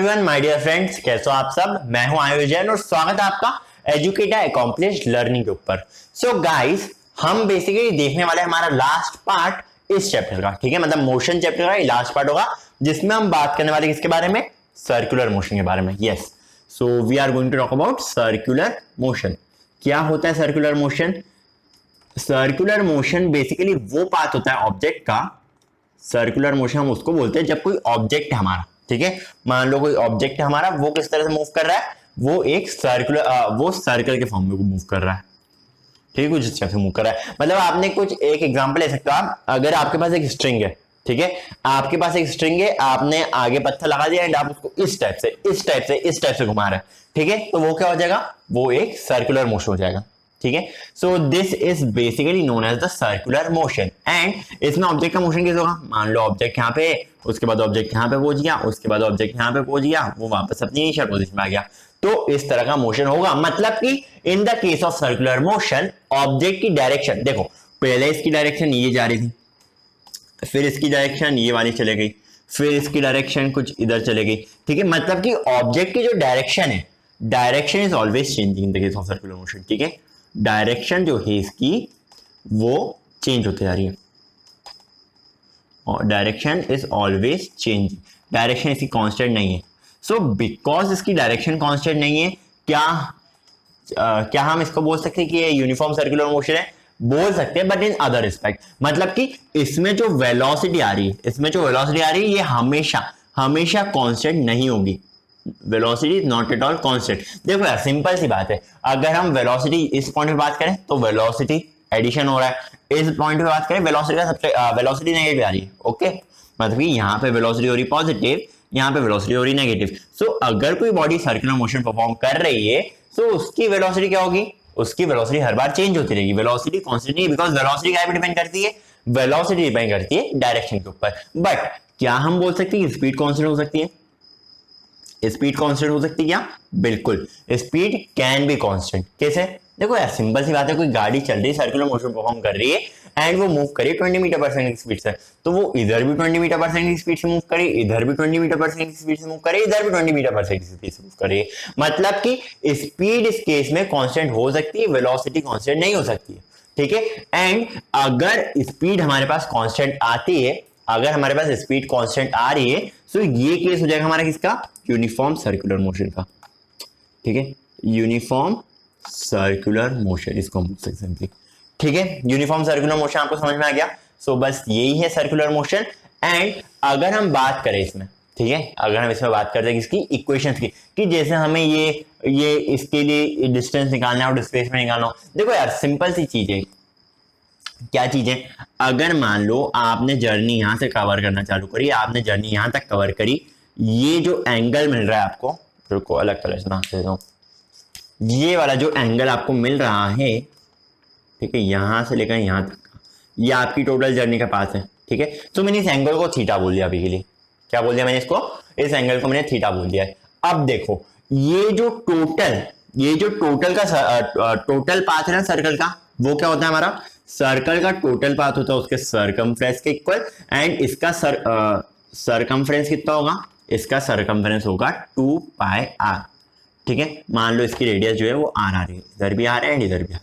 Everyone my dear friends, कैसे हो आप सब। मैं हूं आयुष जैन और स्वागत है आपका एजुकेटर अकॉम्प्लिश्ड लर्निंग के ऊपर। सो गाइस, हम बेसिकली देखने वाले हमारा लास्ट पार्ट इस चैप्टर का, ठीक है, मतलब मोशन चैप्टर का ये लास्ट पार्ट होगा जिसमें हम बात करने वाले किसके बारे में, सर्कुलर मोशन के बारे में। Yes, so we are going to talk about circular motion. क्या होता है circular motion? Circular motion basically वो पाथ होता है ऑब्जेक्ट का। सर्कुलर मोशन हम उसको बोलते हैं जब कोई ऑब्जेक्ट है हमारा, ठीक है, मान लो कोई ऑब्जेक्ट है हमारा, वो किस तरह से मूव कर रहा है, वो एक सर्कुलर वो सर्कल के फॉर्म में मूव कर रहा है, ठीक है, कुछ इस तरह से मूव कर रहा है। मतलब आपने कुछ एक एग्जांपल ले सकते हो आप, अगर आपके पास एक स्ट्रिंग है, ठीक है, आपके पास एक स्ट्रिंग है, आपने आगे पत्थर लगा दिया एंड आप उसको इस टाइप से इस टाइप से इस टाइप से घुमा रहे हैं, ठीक है, तो वो क्या हो जाएगा, वो एक सर्कुलर मोशन हो जाएगा, ठीक है। So this is basically known as the circular motion. And इसमें ऑब्जेक्ट का मोशन कैसे होगा, मान लो ऑब्जेक्ट यहाँ पे, उसके बाद ऑब्जेक्ट यहाँ पे पहुंच गया, उसके बाद ऑब्जेक्ट यहाँ पे पहुंच गया, वो वापस अपनी इनिशियल पोजीशन में आ गया, तो इस तरह का मोशन होगा। मतलब कि in the case of circular motion object की डायरेक्शन देखो, पहले इसकी डायरेक्शन ये जा रही थी, फिर इसकी डायरेक्शन ये वाली चले गई, फिर इसकी डायरेक्शन कुछ इधर चले गई, ठीक है। मतलब कि ऑब्जेक्ट की जो डायरेक्शन है, direction is always changing in the case of circular motion, ठीक है। डायरेक्शन जो है इसकी वो चेंज होती जा रही है और direction is always changing, direction इसकी कांस्टेंट नहीं है। सो बिकॉज इसकी डायरेक्शन कांस्टेंट नहीं है, क्या हम इसको बोल सकते हैं कि ये यूनिफॉर्म सर्कुलर मोशन है? बोल सकते हैं, बट इन अदर रिस्पेक्ट, मतलब कि इसमें जो वेलोसिटी आ रही है, ये हमेशा हमेशा कांस्टेंट नहीं होगी। Velocity is not at all constant. देखो यार, सिंपल सी बात है, अगर हम वेलोसिटी इस पॉइंट पे बात करें तो वेलोसिटी एडिशन हो रहा है, इस पॉइंट पे बात करें वेलोसिटी का सबसे वेलोसिटी नेगेटिव आ रही है, ओके, मतलब कि यहाँ पे वेलोसिटी हो रही पॉजिटिव, यहाँ पे वेलोसिटी हो रही नेगेटिव। सो अगर कोई बॉडी सर्कुलर मोशन परफॉर्म कर रही है तो उसकी वेलोसिटी क्या होगी, उसकी वेलोसिटी हर बार चेंज होती रहेगी, वेलोसिटी कांस्टेंट नहीं, बिकॉज वेलोसिटी क्या पे डिपेंड करती है, वेलोसिटी डिपेंड करती है डायरेक्शन के ऊपर। बट क्या हम बोल सकते हैं कि स्पीड कांस्टेंट हो सकती है? स्पीड कांस्टेंट हो सकती है क्या? बिल्कुल, स्पीड कैन बी कांस्टेंट। कैसे? देखो यार, सिंपल सी बात है, कोई गाड़ी चल रही है, सर्कुलर मोशन परफॉर्म कर रही है एंड वो मूव करी 20 मीटर पर सेकंड की स्पीड से, तो वो इधर भी 20 मीटर पर सेकंड की स्पीड से मूव करे, इधर भी 20 मीटर पर सेकंड की स्पीड से मूव करे, इधर भी 20 मीटर पर सेकंड की स्पीड से मूव करे। मतलब कि स्पीड इस केस में कांस्टेंट हो सकती है, वेलोसिटी कांस्टेंट नहीं हो सकती है, ठीक है। एंड अगर स्पीड हमारे पास कांस्टेंट आती है, अगर हमारे पास स्पीड कांस्टेंट आ रही है, तो ये केस हो जाएगा हमारा किसका, यूनिफॉर्म सर्कुलर मोशन का, ठीक है, यूनिफॉर्म सर्कुलर मोशन इसको हम बोल सकते हैं, ठीक है। यूनिफॉर्म सर्कुलर मोशन आपको समझ में आ गया। सो बस यही है सर्कुलर मोशन। एंड अगर हम बात करें इसमें, ठीक है, अगर हम इसमें बात करते हैं किसकी, इक्वेशंस की, कि जैसे हमें ये इसके लिए डिस्टेंस निकालना है और डिस्प्लेसमेंट निकालना हो। देखो यार, सिंपल सी चीज है, क्या चीज है, अगर मान लो आपने जर्नी यहां से कवर करना चालू करी, आपने जर्नी यहां तक कवर करी, ये जो एंगल मिल रहा है आपको, रुको अलग कलर से बना देता हूं, ये वाला जो एंगल आपको मिल रहा है, ठीक है, यहां से लेकर यहां तक का, ये आपकी टोटल जर्नी का पास है, ठीक है। तो मैंने इस एंगल को थीटा बोल दिया अभी के लिए। क्या बोल दिया मैंने इसको, इस एंगल को मैंने थीटा बोल दिया है। अब देखो, ये जो टोटल का टोटल पाथ है ना सर्कल का, वो क्या होता है हमारा, सर्कल का टोटल पाथ होता है उसके सरकमफ्रेंस के इक्वल। एंड इसका सरकमफ्रेंस कितना होगा, इसका सरकमफ्रेंस होगा 2 पाई r, ठीक है। मान लो इसकी रेडियस जो है वो r आ रही है, इधर भी r है एंड इधर भी r,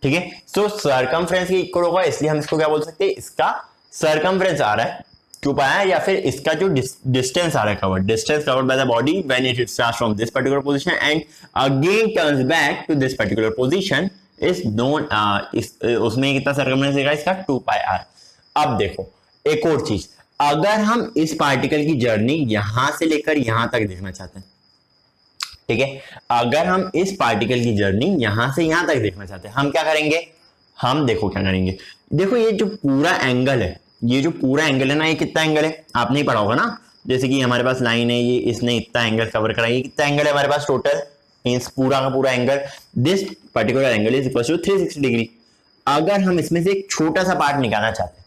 ठीक है। सो सरकमफ्रेंस के इक्वल होगा, इसलिए हम इसको क्या बोल सकते हैं, इसका सरकमफ्रेंस आ रहा है 2 पाई r, या फिर इसका जो डिस्टेंस आ रहा है covered, distance covered by the body when it starts from this particular position and again turns back to this particular position is known, उसमें कितना सरकमफ्रेंस देगा इसका, 2 पाई r। अब देखो एक और चीज, अगर हम इस पार्टिकल की जर्नी यहां से लेकर यहां तक देखना चाहते हैं, ठीक है, अगर हम इस पार्टिकल की जर्नी यहां से यहां तक देखना चाहते हैं, हम क्या करेंगे, हम देखो क्या करेंगे, देखो ये जो पूरा एंगल है, ना, ये कितना एंगल है, आपने ही पढ़ा होगा ना, जैसे कि हमारे पास लाइन है, ये इसने इतना एंगल कवर करा, ये कितना एंगल है हमारे पास टोटल, मींस पूरा का पूरा angle, this particular angle is equal to 360 degree. अगर हम इसमें से एक छोटा सा पार्ट निकालना चाहते हैं,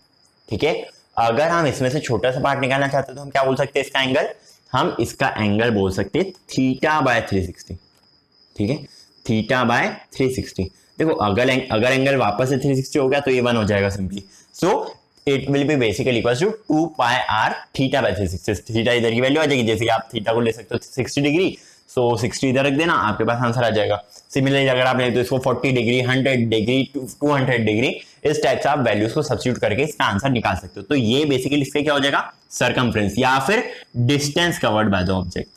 ठीक है, अगर हम इसमें से छोटा सा पार्ट निकालना चाहते हैं तो हम क्या बोल सकते हैं, इसका एंगल, हम इसका एंगल बोल सकते हैं थीटा बाय 360, ठीक है, थीटा बाय 360। देखो अगर एंगल वापस से 360 हो गया तो ये 1 हो जाएगा simply. So it will be basically equal to 2 pi R theta by 360। Theta इधर की वैल्यू आ जाएगी, जैसे कि आप थीटा को ले सकते हो 60 डिग्री, सो 60 इधर रख देना, आपके पास आंसर आ जाएगा। सिमिलरली अगर आप ले तो इसको 40 डिग्री, 100 डिग्री, 200 डिग्री, इस टाइप से आप वैल्यूज को सब्स्टिट्यूट करके इसका आंसर निकाल सकते हो। तो ये बेसिकली इससे क्या हो जाएगा, सरकमफ्रेंस या फिर distance covered by the object.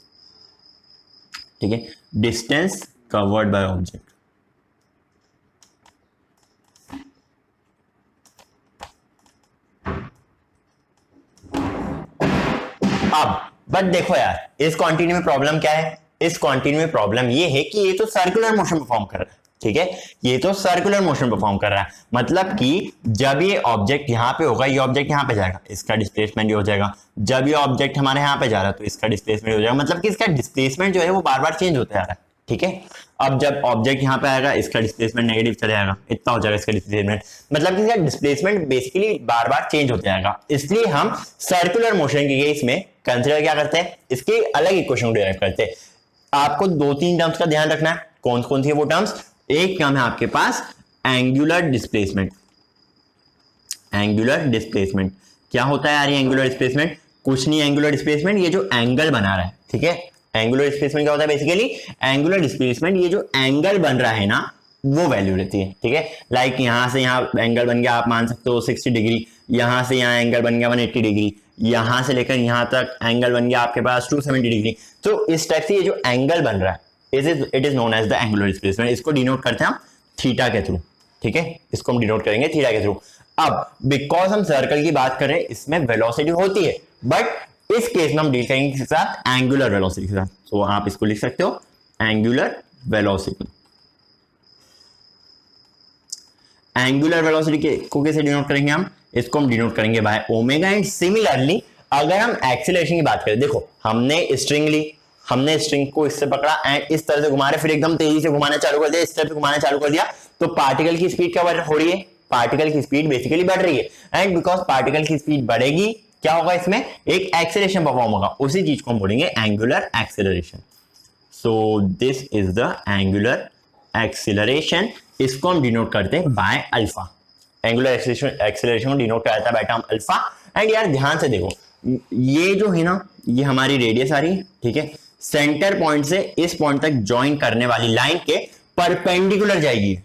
ठीक है, डिस्टेंस कवर्ड बाय ऑब्जेक्ट। अब बट देखो यार, इस क्वांटिटी में प्रॉब्लम क्या है, इस क्वांटिटी में प्रॉब्लम ये है कि ये तो सर्कुलर मोशन परफॉर्म कर रहा है। ठीक है, ये तो सर्कुलर मोशन परफॉर्म कर रहा है, मतलब कि जब ये ऑब्जेक्ट यहां पे होगा, ये ऑब्जेक्ट यहां पे जाएगा, इसका डिस्प्लेसमेंट ये हो जाएगा। जब ये ऑब्जेक्ट हमारे यहां पे जा रहा है तो इसका डिस्प्लेसमेंट हो जाएगा, मतलब कि इसका डिस्प्लेसमेंट जो है वो बार बार चेंज होता जा रहा है। ठीक है, अब जब ऑब्जेक्ट यहां पे आएगा, इसका डिस्प्लेसमेंट नेगेटिव चला जाएगा, इतना हो जाएगा इसका डिस्प्लेसमेंट, मतलब कि इसका डिस्प्लेसमेंट बेसिकली बार बार चेंज होता जाएगा। इसलिए हम सर्कुलर मोशन के केस में कंसिडर क्या करते हैं, इसके अलग इक्वेशन डिराइव करते हैं। आपको 2-3 टर्म्स का ध्यान रखना है। कौन कौन सी है वो टर्म्स, एक टर्म है आपके पास एंगुलर डिस्प्लेसमेंट। एंगुलर डिस्प्लेसमेंट क्या होता है यार, ये एंगुलर डिस्प्लेसमेंट कुछ नहीं, एंगुलर डिस्प्लेसमेंट ये जो एंगल बना रहा है। ठीक है, एंगुलर डिस्प्लेसमेंट क्या होता है, बेसिकली एंगुलर डिस्प्लेसमेंट ये जो एंगल बन रहा है ना, वो वैल्यू रहती है। ठीक है, लाइक यहां से यहां एंगल बन गया, आप मान सकते हो 60 डिग्री, यहां से यहां एंगल बन गया 180 डिग्री, यहां से लेकर यहां तक एंगल बन गया आपके पास 270 डिग्री। तो इस टाइप से ये जो एंगल बन रहा है, it is known as the angular displacement. इसको डिनोट करते हैं हम थीटा के थ्रू। ठीक है, इसको हम डिनोट करेंगे थीटा के थ्रू। अब बिकॉज हम सर्कल की बात कर रहे हैं, इसमें वेलोसिटी होती है, बट इस केस में हम डील करेंगे किसके साथ, एंगुलर वेलोसिटी के साथ। तो आप इसको लिख सकते हो एंगुलर वेलोसिटी। एंगुलर वेलोसिटी को कैसे डिनोट करेंगे हम, इसको हम डिनोट करेंगे बाय ओमेगा। एंड सिमिलरली अगर हम एक्सीलरेशन की बात करें, देखो हमने स्ट्रिंग ली, हमने स्ट्रिंग को इससे पकड़ा एंड इस तरह से घुमा रहे, फिर एकदम तेजी से घुमाना चालू कर दिया, इस तरह से घुमाना चालू कर दिया, तो पार्टिकल की स्पीड क्या हो रही है, पार्टिकल की स्पीड बेसिकली बढ़ रही है। एंड बिकॉज पार्टिकल की स्पीड बढ़ेगी, क्या होगा, इसमें एक एक्सेलरेशन परफॉर्म होगा, उसी चीज को हम बोलेंगे angular acceleration. So this is the angular acceleration. इसको हम डिनोट करते हैं बाय अल्फा। एंगुलर एक्सेलरेशन को डिनोट करता है बाय टर्म अल्फा। एंड यार ध्यान से देखो, ये जो है ना, ये हमारी रेडियस आ रही है। ठीक है, सेंटर पॉइंट से इस पॉइंट तक ज्वाइन करने वाली लाइन के परपेंडिकुलर जाएगी।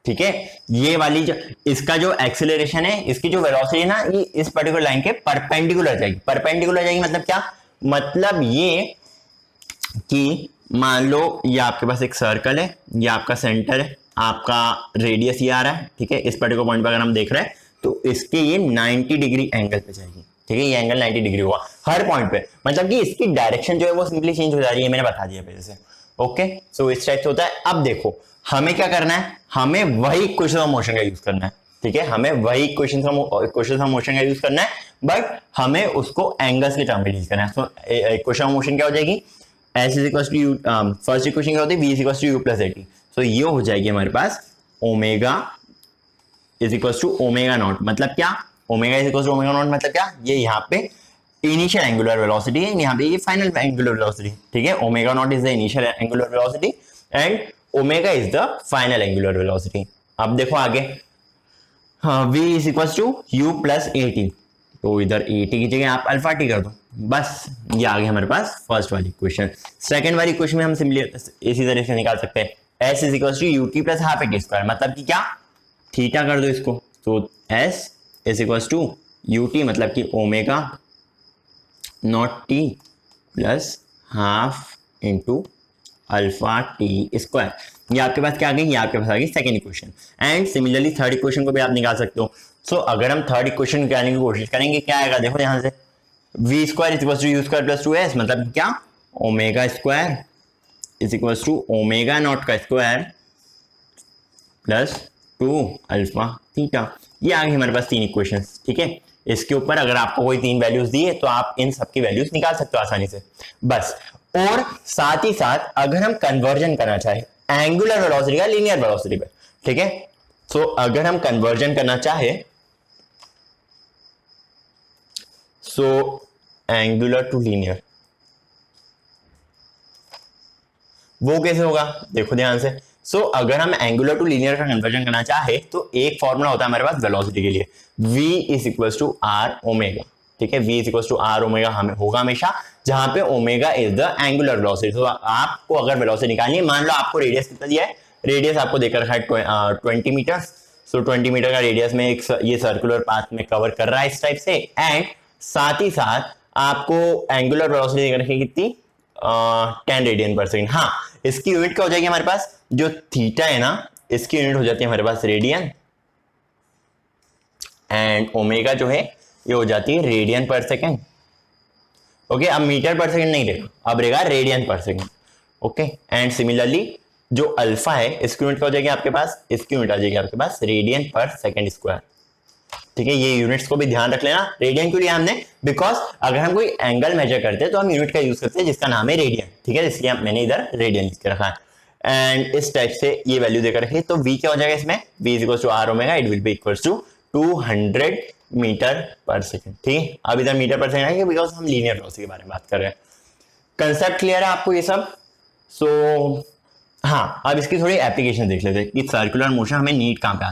ठीक है, ये वाली जो इसका जो एक्सेलरेशन है, इसकी जो वेलोसिटी है ना, ये इस पर्टिकुलर लाइन के परपेंडिकुलर जाएगी। परपेंडिकुलर जाएगी मतलब क्या, मतलब ये कि मान लो ये आपके पास एक सर्कल है, ये आपका सेंटर है, आपका रेडियस ये आ रहा है। ठीक है, इस पर्टिकुलर पॉइंट पर अगर हम देख रहे हैं तो इसके ये 90 डिग्री एंगल पे जाएगी। ठीक है, ये एंगल 90 डिग्री हुआ हर पॉइंट पे, मतलब कि इसकी डायरेक्शन जो है वो सिंपली चेंज हो जा रही है, मैंने बता दिया पहले से। ओके, सो इस टाइप से होता है। अब देखो हमें क्या करना है, हमें वही इक्वेशन ऑफ मोशन का यूज करना है। ठीक है, हमें वही इक्वेशन ऑफ मोशन का यूज करना है, बट हमें उसको एंगल्स के टर्म में यूज करना है। सो इक्वेशन ऑफ मोशन क्या हो जाएगी, S is equal to U, first equation क्या होती है, V is equal to U plus AT. So ये हो जाएगी हमारे पास omega is equal to omega naught. मतलब क्या, omega is equal to omega naught मतलब क्या, ये यहाँ पे इनिशियल एंगुलर वेलोसिटी है, यहाँ पे ये फाइनल एंगुलर वेलोसिटी। ठीक है, omega naught is the initial angular velocity and omega is the final angular velocity. अब देखो आगे, हाँ, v is equal to U plus A T, तो इधर ए टी की जगह आप अल्फा टी कर दो, बस ये आ गया हमारे पास फर्स्ट वाली इक्वेशन। सेकंड वाली इक्वेशन में हम सिंपली इसी तरह से निकाल सकते हैं, s is equal to U T plus half A T square, मतलब कि क्या, थीटा कर दो इसको, तो s is equal to U T मतलब कि omega naught T plus half into alpha T square. ये आपके पास क्या आ गई, ये आपके पास आ गई second equation. And similarly third equation को भी आप निकाल सकते हो। सो अगर हम थर्ड इक्वेशन निकालने की कोशिश करेंगे, क्या आएगा, देखो यहां से V square is equal to U square plus 2s, मतलब क्या, omega square is equal to omega naught का स्क्वायर प्लस 2 अल्फा थीटा। ये आ गई हमारे पास 3 इक्वेशन। ठीक है, इसके ऊपर अगर आपको कोई 3 वैल्यूज दी है तो आप इन सबकी वैल्यूज निकाल सकते हो आसानी से, बस। और साथ ही साथ अगर हम कन्वर्जन करना चाहे एंगुलर वेलोसिटी का लीनियर वेलोसिटी पे, ठीक है, तो अगर हम कन्वर्जन करना चाहे, सो एंगुलर टू लीनियर, वो कैसे होगा, देखो ध्यान से, सो अगर हम एंगुलर टू लीनियर का कन्वर्जन करना चाहे तो एक फॉर्मूला होता है हमारे पास वेलोसिटी के लिए, v is equal to R omega. ठीक है, v is equal to R omega हमें होगा हमेशा, जहां पे omega is the angular velocity. तो आपको अगर वेलोसिटी निकालनी है, मान लो आपको रेडियस कितना दिया है, रेडियस आपको देकर रखा है 20 मीटर। सो 20 मीटर का रेडियस में एक ये सर्कुलर पाथ में कवर कर रहा है इस टाइप से, एंड साथ ही साथ आपको एंगुलर वेलोसिटी देकर रखी कितनी 10 रेडियन पर सेकेंड। हाँ, इसकी यूनिट क्या हो जाएगी हमारे पास, जो थीटा है ना इसकी यूनिट हो जाती है हमारे पास रेडियन, एंड ओमेगा जो है ये हो जाती है रेडियन पर सेकेंड। ओके, अब मीटर पर सेकेंड नहीं रहेगा, अब रहेगा radian per second. Okay, and similarly जो अल्फा है इसकी यूनिट क्या हो जाएगी आपके पास, इसकी यूनिट आ जाएगी आपके पास रेडियन पर सेकेंड स्क्वायर। ठीक है, ये यूनिट्स को भी ध्यान रख लेना। रेडियन क्यों लिया हमने, बिकॉज अगर हम कोई एंगल मेजर करते हैं तो हम यूनिट का यूज करते हैं जिसका नाम है रेडियन। ठीक है, इसलिए मैंने इधर रेडियन लिख के रखा है, एंड इस टाइप से ये वैल्यू देकर रखी। तो v क्या हो जाएगा इसमें, v is equal to R omega, it will be equal to 200 metre per second. ठीक है, अब इधर मीटर पर सेकेंड है बिकॉज हम लीनियर वेलोसिटी के बारे में बात कर रहे हैं। कंसेप्ट क्लियर है आपको ये सब। सो हाँ, अब इसकी थोड़ी एप्लीकेशन देख लेते हैं कि सर्कुलर मोशन हमें नीड कहाँ पे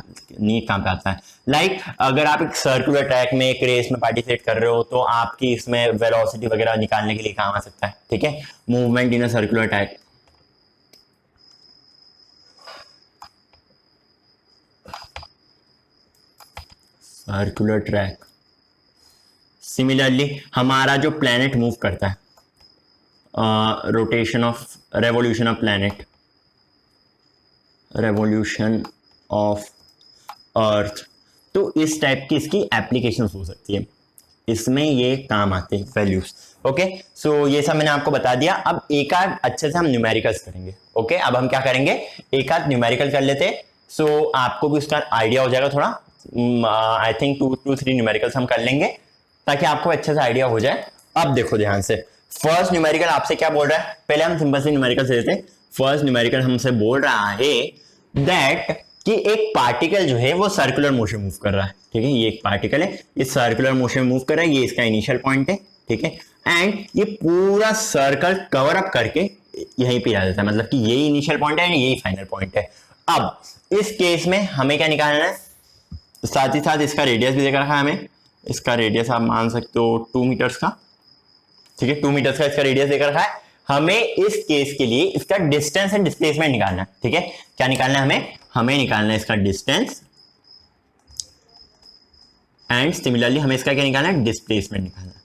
आता है। लाइक अगर आप एक सर्कुलर ट्रैक में एक रेस में पार्टिसिपेट कर रहे हो तो आपकी इसमें वेलोसिटी वगैरह निकालने के लिए काम आ सकता है। ठीक है, movement in a circular track. Circular track, similarly हमारा जो प्लैनेट मूव करता है, rotation of revolution of planet, revolution of earth, तो इस टाइप की इसकी एप्लीकेशन हो सकती है, इसमें ये काम आते हैं वैल्यूज। ओके, सो ये सब मैंने आपको बता दिया। अब एक आध अच्छे से हम न्यूमेरिकल्स करेंगे। ओके, अब हम क्या करेंगे, एक आध न्यूमेरिकल कर लेते हैं, सो आपको भी उसका आइडिया हो जाएगा थोड़ा। आई थिंक 2 to 3 न्यूमेरिकल्स हम कर लेंगे ताकि आपको अच्छे से आइडिया हो जाए। अब देखो ध्यान से, फर्स्ट न्यूमेरिकल आपसे क्या बोल रहा है, पहले हम सिंपल से न्यूमेरिकल से लेते हैं। फर्स्ट न्यूमेरिकल हमसे बोल रहा है दैट कि एक पार्टिकल जो है वो सर्कुलर मोशन मूव कर रहा है। ठीक है, ये एक पार्टिकल है, ये सर्कुलर मोशन मूव कर रहा है, ये इसका इनिशियल पॉइंट है। ठीक है, एंड ये पूरा सर्कल कवर अप करके यहीं पे आ जाता है, मतलब कि यही इनिशियल पॉइंट है, यही फाइनल पॉइंट है। अब इस केस में हमें क्या निकालना है, साथ ही साथ इसका रेडियस भी देकर रखा है हमें, इसका रेडियस आप मान सकते हो 2 मीटर्स का। ठीक है, 2 मीटर्स का इसका रेडियस देकर रखा है। हमें इस केस के लिए इसका डिस्टेंस एंड डिस्प्लेसमेंट निकालना है। ठीक है, क्या निकालना है हमें निकालना है इसका डिस्टेंस, एंड सिमिलरली हमें इसका क्या निकालना है, डिस्प्लेसमेंट निकालना है।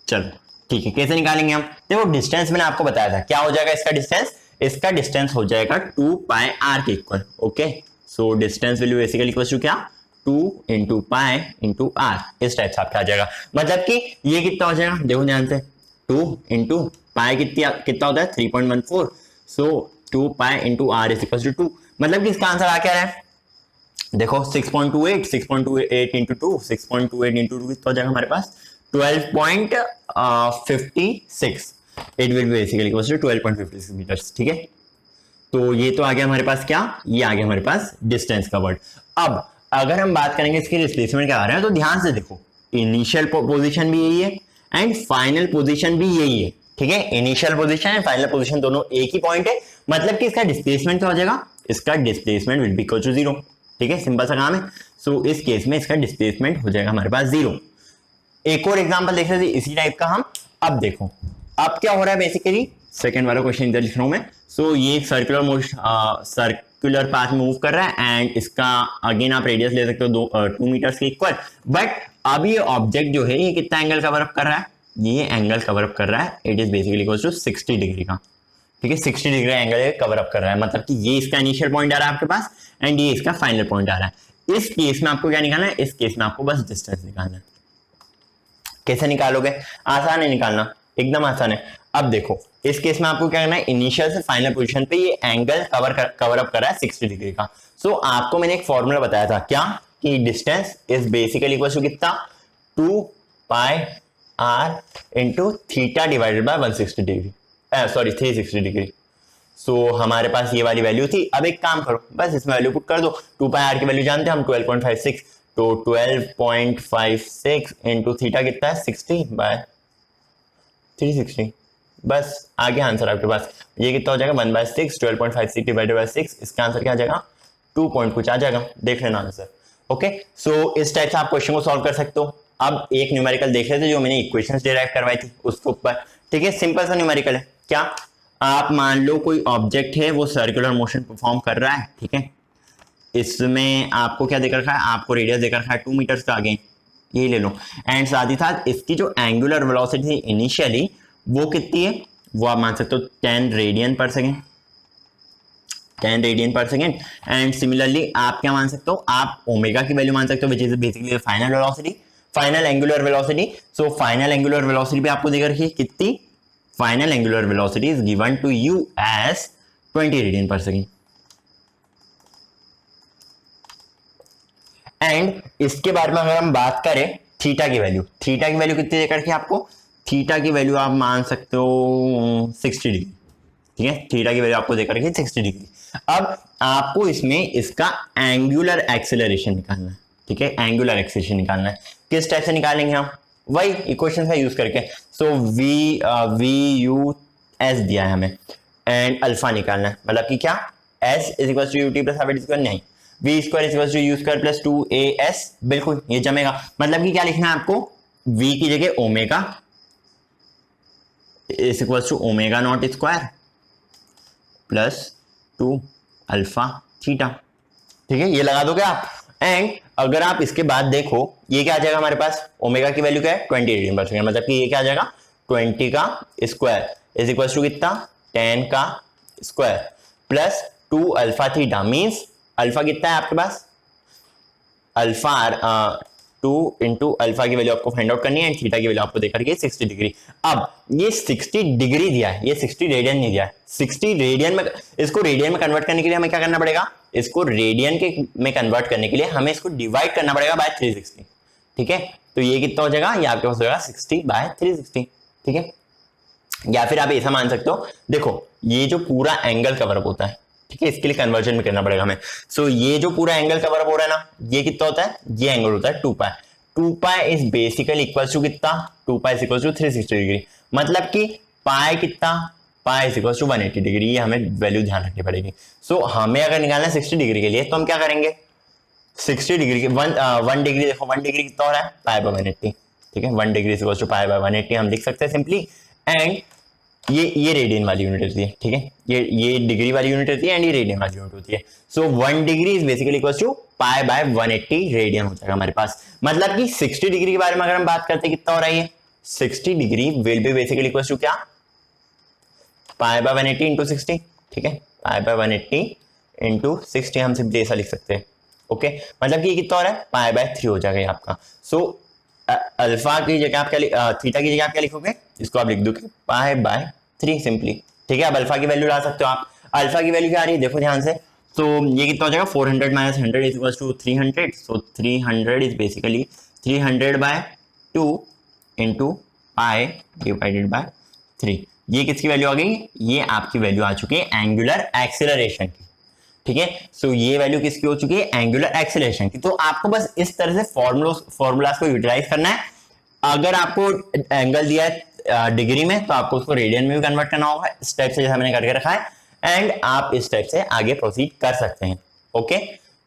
चलो ठीक है, कैसे निकालेंगे हम, देखो डिस्टेंस मैंने आपको बताया था, क्या हो जाएगा इसका डिस्टेंस, इसका डिस्टेंस हो जाएगा 2 पाई आर के equal. Okay, so distance value basically equal to क्या, 2 इंटू पाई इंटू आर, इस टाइप से आपका आ जाएगा। मतलब कि ये कितना हो जाएगा, देखो ध्यान से, 2 इंटू पाई कितना होता है 3.14, so 2 pi into R is equal to 2। मतलब कि इसका आंसर आ क्या रहा है, देखो 6.28 इंटू 2, 6.28 इंटू 2 कितना हो जाएगा हमारे पास 12.56, it will be basically equal to 12.56 metres. ठीक है, तो ये तो आ गया हमारे पास क्या, ये आ गया हमारे पास डिस्टेंस का वर्ड। अब अगर हम बात करेंगे इसकी डिस्प्लेसमेंट क्या आ रहा है, तो ध्यान से देखो, इनिशियल पोजीशन भी यही है एंड फाइनल पोजीशन भी यही है। ठीक है, initial position and final position दोनों एक ही पॉइंट है, मतलब कि इसका डिस्प्लेसमेंट क्या हो जाएगा, इसका displacement will be equal to 0। ठीक है, सिंपल सा काम है। सो इस केस में इसका डिस्प्लेसमेंट हो जाएगा हमारे पास 0। एक और एग्जांपल देख रहे थे इसी टाइप का हम। अब देखो अब क्या हो रहा है, बेसिकली सेकंड वाला क्वेश्चन इधर लिख रहा हूं मैं। सो ये circular motion circular path move कर रहा है, एंड इसका अगेन आप रेडियस ले सकते हो 2 मीटर्स के इक्वल। बट अब ये ऑब्जेक्ट जो है ये कितना एंगल कवर अप कर रहा है, ये एंगल कवर अप कर रहा है, it is basically equal to 60 degree का। ठीक है, 60 डिग्री एंगल कवर अप कर रहा है, मतलब कि ये इसका इनिशियल पॉइंट आ रहा है आपके पास, एंड ये इसका फाइनल पॉइंट आ रहा है। इस केस में आपको क्या निकालना है, इस केस में आपको बस डिस्टेंस निकालना है। कैसे निकालोगे, आसान है निकालना, एकदम आसान है। अब देखो इस केस में आपको क्या करना है, इनिशियल से फाइनल पोजीशन पे ये एंगल कवर अप कर रहा है 60 डिग्री का। सो आपको मैंने एक फॉर्मूला बताया था क्या, कि distance is basically equal to कितना, 2 pi r into theta divided by 160 degree, sorry 360 degree. So हमारे पास ये वाली वैल्यू थी। अब एक काम करो, बस इसमें वैल्यू पुट कर दो, 2 पाई आर की वैल्यू जानते हैं हम 12.56, तो 12.56 इंटू थीटा कितना है 60 बाय 360, बस आगे आंसर आपके पास ये कितना हो जाएगा 1/6 12.56 डिवाइडेड बाय 6, इसका आंसर क्या आ जाएगा 2 पॉइंट कुछ आ जाएगा, देख लेना आंसर। ओके सो इस टाइप से आप क्वेश्चन को सॉल्व कर सकते हो। अब एक न्यूमेरिकल देख लेते जो मैंने इक्वेशंस डिराइव करवाई थी उसके ऊपर, ठीक है। सिंपल सा न्यूमेरिकल है, क्या आप मान लो कोई ऑब्जेक्ट है वो सर्कुलर मोशन परफॉर्म कर रहा है, ठीक है। इसमें आपको क्या देकर रखा है, आपको रेडियस देकर रखा है 2 मीटर्स का, आगे ये ले लो। एंड साथ ही साथ इसकी जो एंगुलर वेलोसिटी थी इनिशियली वो कितनी है, वो आप मान सकते हो 10 radian per second, 10 radian per second. And similarly आप क्या मान सकते हो, आप ओमेगा की वैल्यू मान सकते हो which is basically final velocity, final angular velocity. So final angular velocity भी आपको देकर रखी कितनी, final angular velocity is given to you as 20 radian per second. And इसके बारे में अगर हम बात करें थीटा की वैल्यू, थीटा की वैल्यू कितनी देकर के आपको, थीटा की वैल्यू आप मान सकते हो 60 डिग्री, ठीक है। थीटा की वैल्यू आपको देकर रखी 60 डिग्री। अब आपको इसमें इसका एंगुलर एक्सेलरेशन निकालना है, ठीक है। एंगुलर एक्सेलरेशन निकालना है, किस टाइप से निकालेंगे हम, वही इक्वेशन का यूज करके। सो वी यू एस दिया है हमें एंड अल्फा निकालना है, मतलब कि क्या S is equal to U T plus half T square, नहीं V square is equal to U square plus 2as, बिल्कुल ये जमेगा। मतलब कि क्या लिखना है आपको, v की जगह omega is equal to omega naught square plus 2 alpha theta, ठीक है। ये लगा दोगे आप। एंड अगर आप इसके बाद देखो ये क्या आ जाएगा हमारे पास, ओमेगा की वैल्यू क्या है 20 रेडियन पर सेकेंड, मतलब कि ये क्या आ जाएगा 20 का स्क्वायर इज इक्वल टू कितना 10 का square plus 2 alpha theta, means alpha कितना है आपके पास, अल्फा 2 इंटू अल्फा की वैल्यू आपको फाइंड आउट करनी है एंड थीटा की वैल्यू आपको देकर के 60 डिग्री। अब ये 60 डिग्री दिया है, ये 60 रेडियन नहीं दिया है, 60 रेडियन में, इसको रेडियन में कन्वर्ट करने के लिए हमें क्या करना पड़ेगा, इसको रेडियन के में कन्वर्ट करने के लिए हमें इसको डिवाइड करना पड़ेगा बाय 360, ठीक है। तो ये कितना हो जाएगा, ये आपके पास हो जाएगा 60/360, ठीक है। या फिर आप ऐसा मान सकते हो, देखो ये जो पूरा एंगल कवर अप होता है, ठीक है, इसके लिए कन्वर्जन में करना पड़ेगा हमें। सो ये जो पूरा एंगल कवर अप हो रहा है ना, ये कितना होता है, ये एंगल होता है 2 pi, 2 pi is basically equal to कितना, 2 pi is equal to 360 degree, मतलब कि पाई कितना, pi is equal to 180 degree, ये हमें वैल्यू ध्यान रखनी पड़ेगी। सो हमें अगर निकालना है 60 डिग्री के लिए तो हम क्या करेंगे, 60 डिग्री के 1 डिग्री, देखो 1 डिग्री कितना हो रहा है पाई बाय 180, ठीक है। 1 degree is equal to pi by 180 हम लिख सकते हैं सिंपली। एंड ये रेडियन वाली यूनिट होती है, ठीक है, ये डिग्री वाली यूनिट होती है एंड ये रेडियन वाली यूनिट होती है। So 1 degree is basically equal to pi by 180 radian हो जाएगा हमारे पास। मतलब कि 60 डिग्री के बारे में अगर हम बात करते हैं कितना हो रहा है ये 60 degree will be basically equal to क्या, पाई बाय 180 इंटू 60, ठीक है, पाई बाय 180 इंटू 60 हम सिर्फ ऐसा लिख सकते हैं। ओके मतलब कि ये कितना हो रहा है पाई बाय 3 हो जाएगा आपका। सो अल्फा की जगह आप क्या, थीटा की जगह आप क्या लिखोगे, इसको आप लिख दोगे पाई बाय 3 सिंपली, ठीक है। अब अल्फा की वैल्यू ला सकते हो आप, अल्फा की वैल्यू क्या आ रही है देखो ध्यान से, तो ये कितना हो जाएगा 400 minus 100 is equal to 300, so 300 is basically 300/2 into pi divided by 3। ये किसकी वैल्यू आ गई, ये आपकी वैल्यू आ चुकी है एंगुलर एक्सेलरेशन की, ठीक है। सो ये वैल्यू किसकी हो चुकी है, एंगुलर एक्सेलरेशन की। तो आपको बस इस तरह से फॉर्मूलाज को यूटिलाइज करना है। अगर आपको एंगल दिया है डिग्री में तो आपको उसको रेडियन में भी कन्वर्ट करना होगा, इस टाइप से जैसा मैंने करके रखा है, एंड आप इस टाइप से आगे प्रोसीड कर सकते हैं। ओके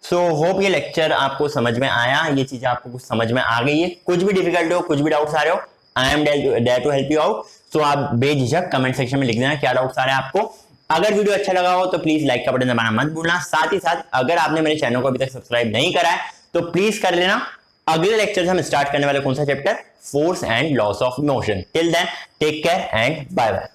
सो होप ये लेक्चर आपको समझ में आया, ये चीजें आपको कुछ समझ में आ गई है। कुछ भी डिफिकल्ट हो, कुछ भी डाउट्स आ रहे हो, I am there to help you out. So आप बेझिझक कमेंट सेक्शन में लिख देना क्या डाउट्स आ रहे हैं आपको। अगर वीडियो अच्छा लगा हो तो प्लीज लाइक का बटन दबाना मत भूलना। साथ ही साथ अगर आपने मेरे चैनल को अभी तक सब्सक्राइब नहीं करा है तो प्लीज कर लेना। अगले लेक्चर से हम स्टार्ट करने वाले कौन सा chapter, force and laws of motion. Till then take care and bye bye.